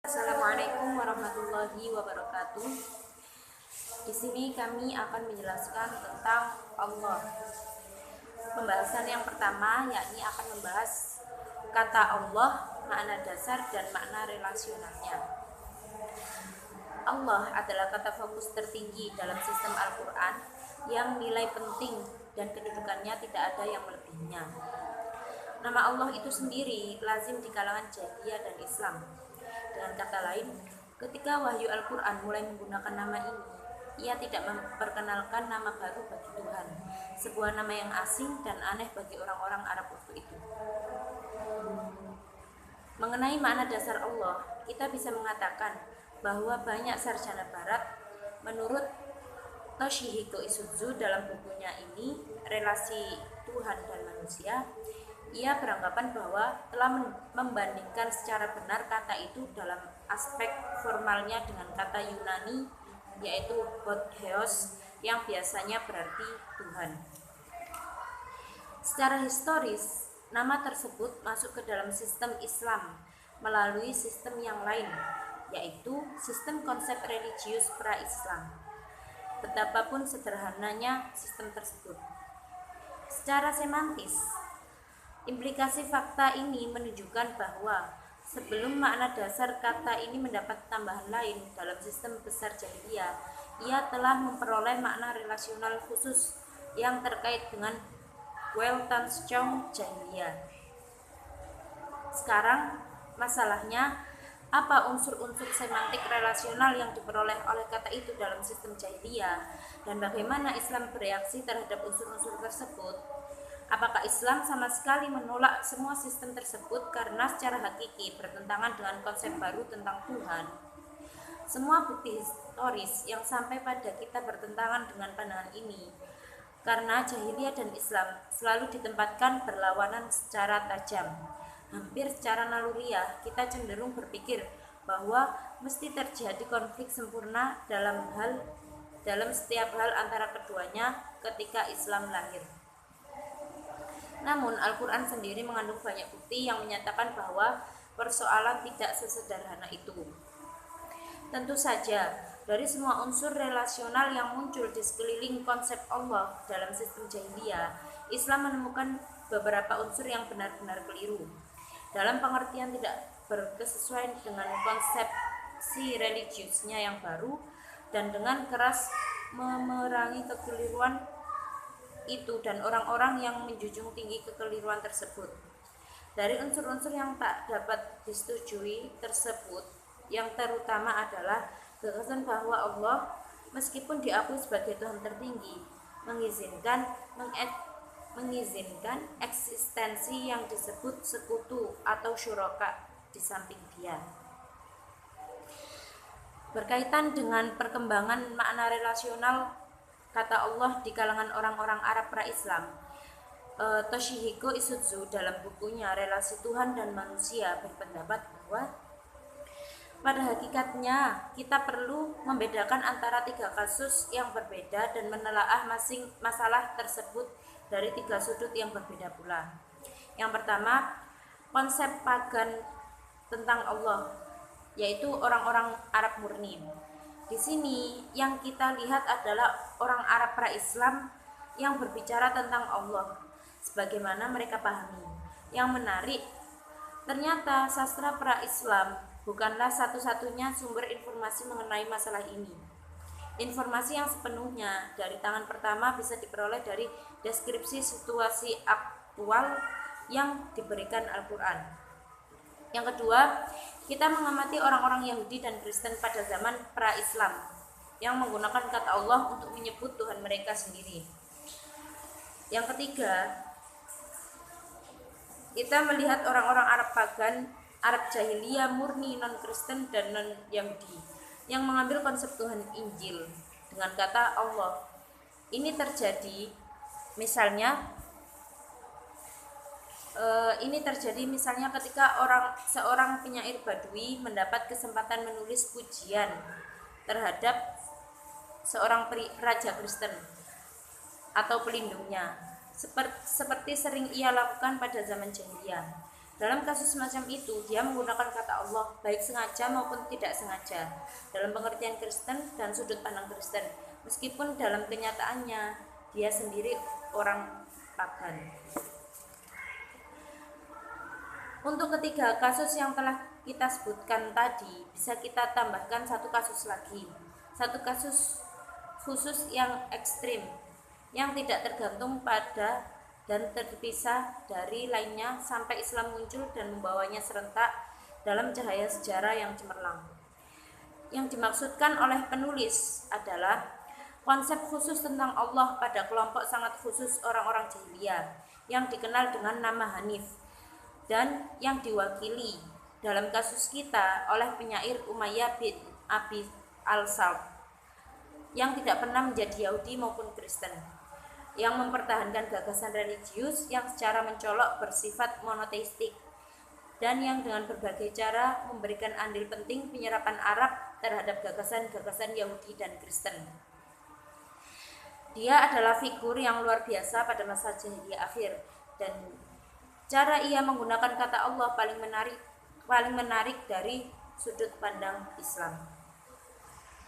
Assalamualaikum warahmatullahi wabarakatuh. Di sini kami akan menjelaskan tentang Allah. Pembahasan yang pertama yakni akan membahas kata Allah, makna dasar dan makna relasionalnya. Allah adalah kata fokus tertinggi dalam sistem Al-Quran yang nilai penting dan kedudukannya tidak ada yang melebihinya. Nama Allah itu sendiri lazim di kalangan jahiliyah dan Islam. Dengan kata lain, ketika wahyu Al-Quran mulai menggunakan nama ini, ia tidak memperkenalkan nama baru bagi Tuhan, sebuah nama yang asing dan aneh bagi orang-orang Arab waktu itu. Mengenai makna dasar Allah, kita bisa mengatakan bahwa banyak sarjana barat menurut Toshihiko Isutsu dalam bukunya ini, Relasi Tuhan dan Manusia, ia beranggapan bahwa telah membandingkan secara benar kata itu dalam aspek formalnya dengan kata Yunani, yaitu Hotheos, yang biasanya berarti Tuhan. Secara historis, nama tersebut masuk ke dalam sistem Islam melalui sistem yang lain, yaitu sistem konsep religius pra-Islam. Betapapun sederhananya sistem tersebut. Secara semantis, implikasi fakta ini menunjukkan bahwa sebelum makna dasar kata ini mendapat tambahan lain dalam sistem besar jahiliyah, ia telah memperoleh makna relasional khusus yang terkait dengan Weltanschauung jahiliyah. Sekarang masalahnya, apa unsur-unsur semantik relasional yang diperoleh oleh kata itu dalam sistem jahiliyah, dan bagaimana Islam bereaksi terhadap unsur-unsur tersebut? Apakah Islam sama sekali menolak semua sistem tersebut karena secara hakiki bertentangan dengan konsep baru tentang Tuhan? Semua bukti historis yang sampai pada kita bertentangan dengan pandangan ini, karena jahiliyah dan Islam selalu ditempatkan berlawanan secara tajam. Hampir secara naluriah, kita cenderung berpikir bahwa mesti terjadi konflik sempurna dalam setiap hal antara keduanya ketika Islam lahir. Namun Al-Quran sendiri mengandung banyak bukti yang menyatakan bahwa persoalan tidak sesederhana itu. Tentu saja, dari semua unsur relasional yang muncul di sekeliling konsep Allah dalam sistem jahiliyah, Islam menemukan beberapa unsur yang benar-benar keliru. Dalam pengertian tidak berkesesuaian dengan konsepsi religiusnya yang baru, dan dengan keras memerangi kekeliruan itu dan orang-orang yang menjunjung tinggi kekeliruan tersebut. Dari unsur-unsur yang tak dapat disetujui tersebut, yang terutama adalah gagasan bahwa Allah, meskipun diakui sebagai Tuhan tertinggi, mengizinkan eksistensi yang disebut sekutu atau syuraka di samping Dia. Berkaitan dengan perkembangan makna relasional kata Allah di kalangan orang-orang Arab pra-Islam, Toshihiko Isutsu dalam bukunya Relasi Tuhan dan Manusia berpendapat bahwa pada hakikatnya kita perlu membedakan antara tiga kasus yang berbeda dan menelaah masalah tersebut dari tiga sudut yang berbeda pula. Yang pertama, konsep pagan tentang Allah, yaitu orang-orang Arab murni. Di sini yang kita lihat adalah orang Arab pra-Islam yang berbicara tentang Allah sebagaimana mereka pahami. Yang menarik, ternyata sastra pra-Islam bukanlah satu-satunya sumber informasi mengenai masalah ini. Informasi yang sepenuhnya dari tangan pertama bisa diperoleh dari deskripsi situasi aktual yang diberikan Al-Quran. Yang kedua, kita mengamati orang-orang Yahudi dan Kristen pada zaman pra-Islam yang menggunakan kata Allah untuk menyebut Tuhan mereka sendiri. Yang ketiga, kita melihat orang-orang Arab pagan, Arab jahiliyah murni non-Kristen dan non-Yahudi yang mengambil konsep Tuhan Injil dengan kata Allah. Ini terjadi misalnya ketika seorang penyair Badui mendapat kesempatan menulis pujian terhadap seorang raja Kristen atau pelindungnya, seperti sering ia lakukan pada zaman jahiliyah. Dalam kasus semacam itu, dia menggunakan kata Allah baik sengaja maupun tidak sengaja dalam pengertian Kristen dan sudut pandang Kristen, meskipun dalam kenyataannya dia sendiri orang pagan. Untuk ketiga kasus yang telah kita sebutkan tadi, bisa kita tambahkan satu kasus lagi, satu kasus khusus yang ekstrim, yang tidak tergantung pada dan terpisah dari lainnya sampai Islam muncul dan membawanya serentak dalam cahaya sejarah yang cemerlang. Yang dimaksudkan oleh penulis adalah konsep khusus tentang Allah pada kelompok sangat khusus orang-orang jahiliyah yang dikenal dengan nama Hanif dan yang diwakili dalam kasus kita oleh penyair Umayyah bin Abi al-Salt yang tidak pernah menjadi Yahudi maupun Kristen, yang mempertahankan gagasan religius yang secara mencolok bersifat monoteistik dan yang dengan berbagai cara memberikan andil penting penyerapan Arab terhadap gagasan-gagasan Yahudi dan Kristen. Dia adalah figur yang luar biasa pada masa jahiliyah akhir, dan cara ia menggunakan kata Allah paling menarik dari sudut pandang Islam.